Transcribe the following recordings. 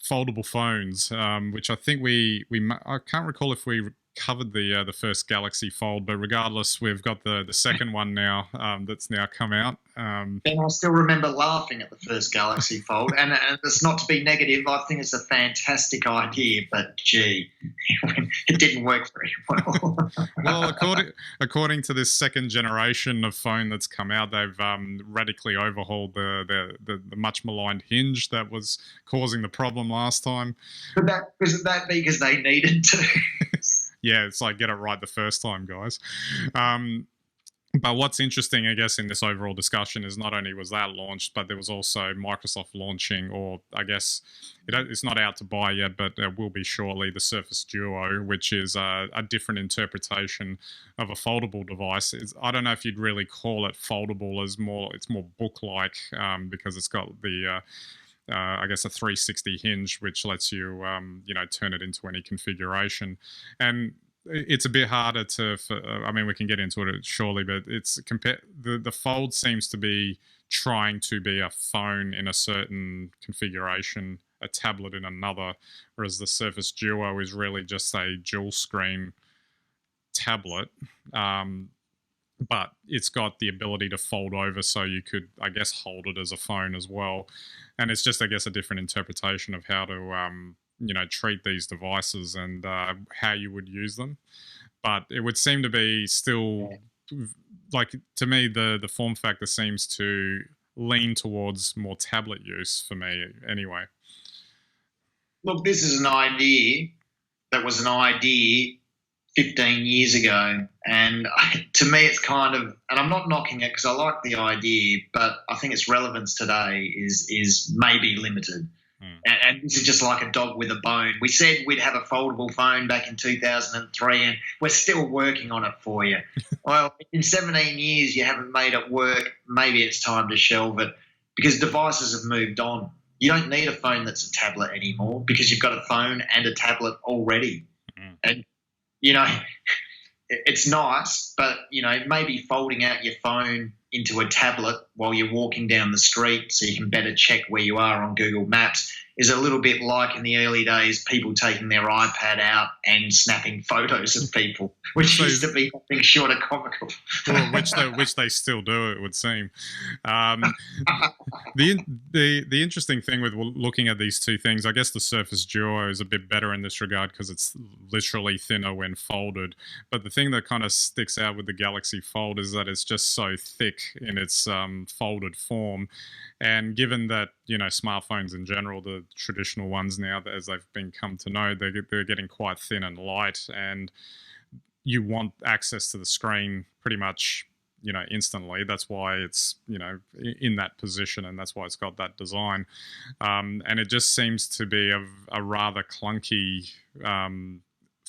foldable phones, which I think I can't recall if we covered the first Galaxy Fold, but regardless, we've got the second one now that's now come out. And I still remember laughing at the first Galaxy Fold, and it's not to be negative. I think it's a fantastic idea, but gee, it didn't work very well. Well, according to this second generation of phone that's come out, they've radically overhauled the much maligned hinge that was causing the problem last time. But that because they needed to. Yeah, it's like get it right the first time, guys. But what's interesting, I guess, in this overall discussion is not only was that launched, but there was also Microsoft launching, or I guess it's not out to buy yet, but it will be shortly, the Surface Duo, which is a different interpretation of a foldable device. I don't know if you'd really call it foldable, it's more book-like because it's got the I guess a 360 hinge, which lets you, turn it into any configuration. And it's a bit harder I mean, we can get into it shortly, but the Fold seems to be trying to be a phone in a certain configuration, a tablet in another, whereas the Surface Duo is really just a dual screen tablet. But it's got the ability to fold over, so you could, I guess, hold it as a phone as well. And it's just, I guess, a different interpretation of how to, treat these devices and how you would use them. But it would seem to be still, like, to me, the form factor seems to lean towards more tablet use for me anyway. Look, this is an idea that was an idea 15 years ago, and to me it's kind of, and I'm not knocking it because I like the idea, but I think its relevance today is maybe limited. And this is just like a dog with a bone. We said we'd have a foldable phone back in 2003, and we're still working on it for you. Well, in 17 years you haven't made it work. Maybe it's time to shelve it because devices have moved on. You don't need a phone that's a tablet anymore because you've got a phone and a tablet already. And it's nice, but, maybe folding out your phone into a tablet while you're walking down the street so you can better check where you are on Google Maps is a little bit like in the early days people taking their iPad out and snapping photos of people, which used to be nothing short of comical. Well, which they still do, it would seem. The interesting thing with looking at these two things, I guess the Surface Duo is a bit better in this regard because it's literally thinner when folded. But the thing that kind of sticks out with the Galaxy Fold is that it's just so thick in its folded form. And given that, smartphones in general, the traditional ones now, as they've been come to know, they're getting quite thin and light, and you want access to the screen pretty much, instantly. That's why it's, in that position, and that's why it's got that design. And it just seems to be a rather clunky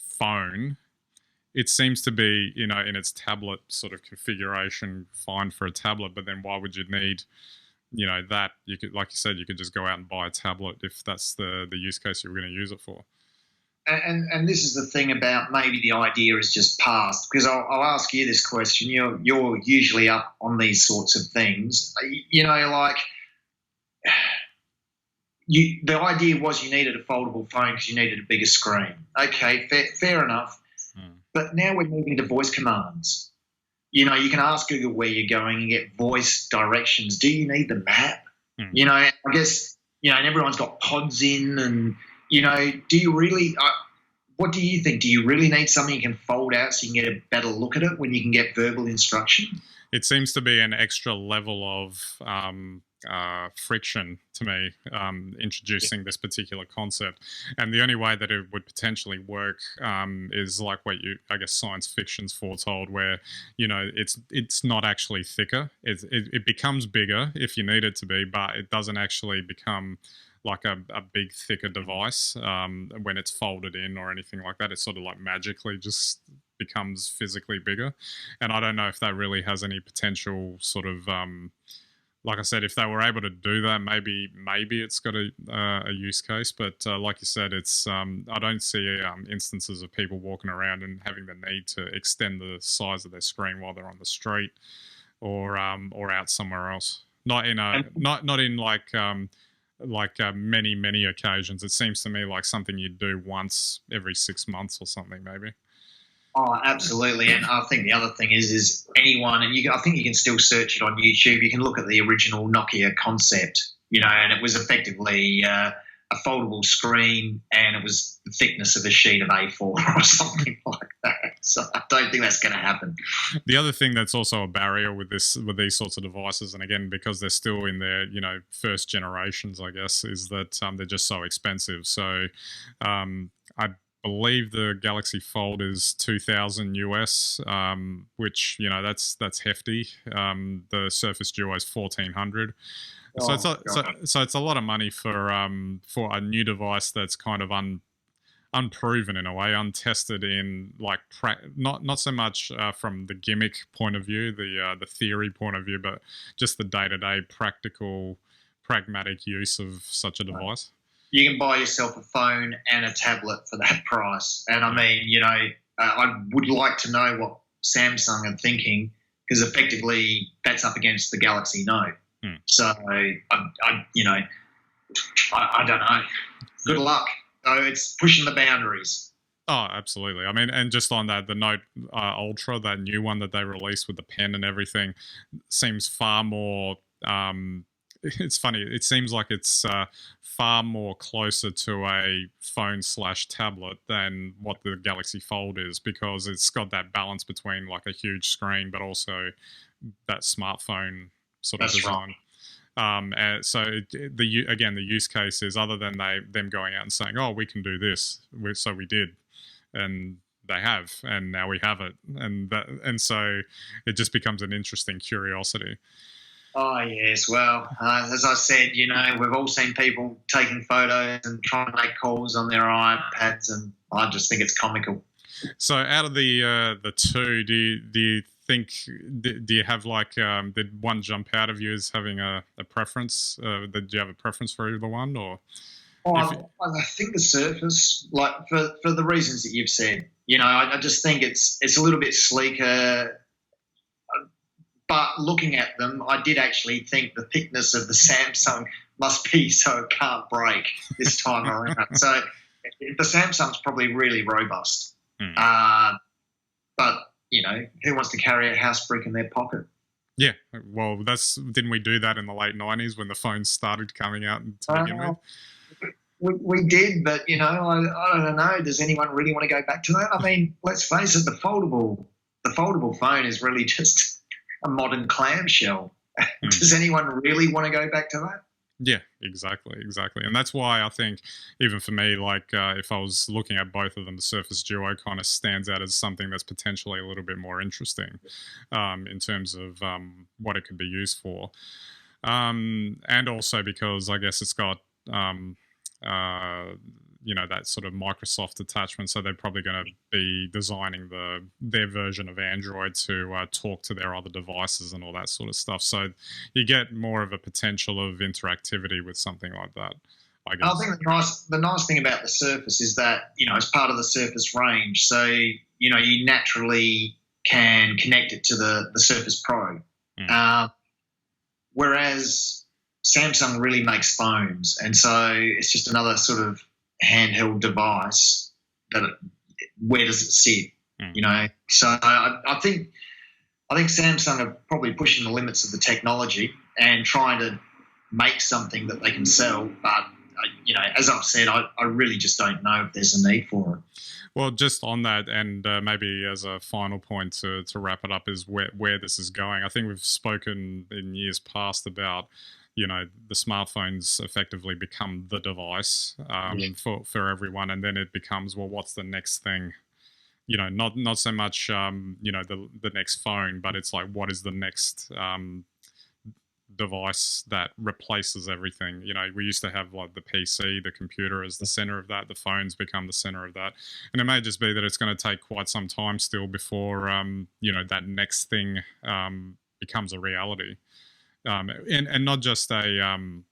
phone. It seems to be, in its tablet sort of configuration, fine for a tablet, but then why would you need that? You could, like you said, you could just go out and buy a tablet if that's the use case you were going to use it for. And this is the thing about maybe the idea is just past, because I'll ask you this question. You're usually up on these sorts of things. The idea was you needed a foldable phone because you needed a bigger screen. Okay, fair enough. But now we're moving to voice commands. You can ask Google where you're going and get voice directions. Do you need the map? I guess, and everyone's got pods in and, do you really, what do you think? Do you really need something you can fold out so you can get a better look at it when you can get verbal instruction? It seems to be an extra level of friction to me, introducing this particular concept. And the only way that it would potentially work is like what I guess science fiction's foretold, where, it's not actually thicker. It becomes bigger if you need it to be, but it doesn't actually become like a big, thicker device when it's folded in or anything like that. It's sort of like magically just becomes physically bigger. And I don't know if that really has any potential sort of like I said, if they were able to do that, maybe it's got a use case. But like you said, it's I don't see instances of people walking around and having the need to extend the size of their screen while they're on the street or out somewhere else. Not in like like many occasions. It seems to me like something you'd do once every 6 months or something, maybe. Oh, absolutely. And I think the other thing is anyone, and I think you can still search it on YouTube. You can look at the original Nokia concept, and it was effectively a foldable screen, and it was the thickness of a sheet of A4 or something like that. So I don't think that's going to happen. The other thing that's also a barrier with these sorts of devices, and again because they're still in their first generations, I guess, is that they're just so expensive. So I believe the Galaxy Fold is 2,000 US, which that's hefty. The Surface Duo is 1,400. So it's a lot of money for a new device that's kind of unproven in a way, untested in like not so much from the gimmick point of view, the theory point of view, but just the day-to-day pragmatic use of such a device. You can buy yourself a phone and a tablet for that price, and I mean, I would like to know what Samsung are thinking, because effectively that's up against the Galaxy Note. So I don't know. Good luck. So it's pushing the boundaries. Oh, absolutely. I mean, and just on that, the Note Ultra, that new one that they released with the pen and everything, seems far more. It's funny. It seems like it's far more closer to a phone/tablet than what the Galaxy Fold is, because it's got that balance between like a huge screen, but also that smartphone sort of design. Right. The use case is, other than them going out and saying, "Oh, we can do this," so we did, and they have, and now we have it, and so it just becomes an interesting curiosity. Oh yes, well, as I said, we've all seen people taking photos and trying to make calls on their iPads, and I just think it's comical. So, out of the two, do you think, do you have like, did one jump out of you as having a preference? Did you have a preference for either one, or? I think the Surface, like for the reasons that you've said, I just think it's a little bit sleeker. But looking at them, I did actually think the thickness of the Samsung must be so it can't break this time around. So the Samsung's probably really robust. But who wants to carry a house brick in their pocket? Yeah, well, didn't we do that in the late 90s when the phones started coming out to begin with? We did, but I don't know. Does anyone really want to go back to that? I mean, let's face it, the foldable phone is really just a modern clamshell. Does anyone really want to go back to that? Yeah, exactly. And that's why I think, even for me, like if I was looking at both of them, the Surface Duo kind of stands out as something that's potentially a little bit more interesting in terms of what it could be used for. And also because I guess it's got that sort of Microsoft attachment, so they're probably going to be designing their version of Android to talk to their other devices and all that sort of stuff. So you get more of a potential of interactivity with something like that, I guess. I think the nice thing about the Surface is that it's part of the Surface range, so you naturally can connect it to the Surface Pro, whereas Samsung really makes phones, and so it's just another sort of handheld device where does it sit? So I think Samsung are probably pushing the limits of the technology and trying to make something that they can sell, but as I've said, I really just don't know if there's a need for it. Well, just on that, and maybe as a final point to wrap it up, is where this is going. I think we've spoken in years past about the smartphones effectively become the device for everyone, and then it becomes, well, what's the next thing? Not so much the next phone, but it's like, what is the next device that replaces everything? We used to have like the PC, the computer as the center of that. The phones become the center of that, and it may just be that it's going to take quite some time still before that next thing becomes a reality. And not just an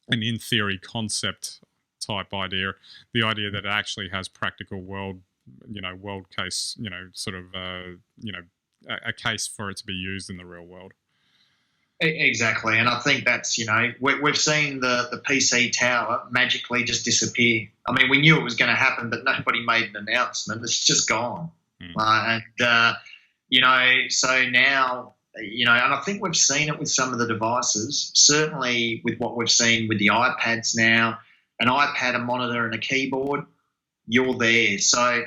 in theory concept type idea, the idea that it actually has practical world case, sort of, a case for it to be used in the real world. Exactly, and I think that's, we've seen the PC tower magically just disappear. I mean, we knew it was going to happen, but nobody made an announcement. It's just gone, so now, and I think we've seen it with some of the devices. Certainly, with what we've seen with the iPads now, an iPad, a monitor, and a keyboard, you're there. So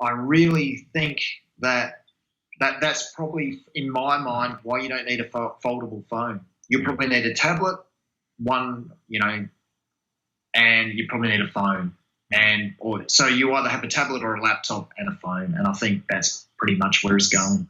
I really think that's probably, in my mind, why you don't need a foldable phone. You probably need a tablet, and you probably need a phone. So you either have a tablet or a laptop and a phone, and I think that's pretty much where it's going.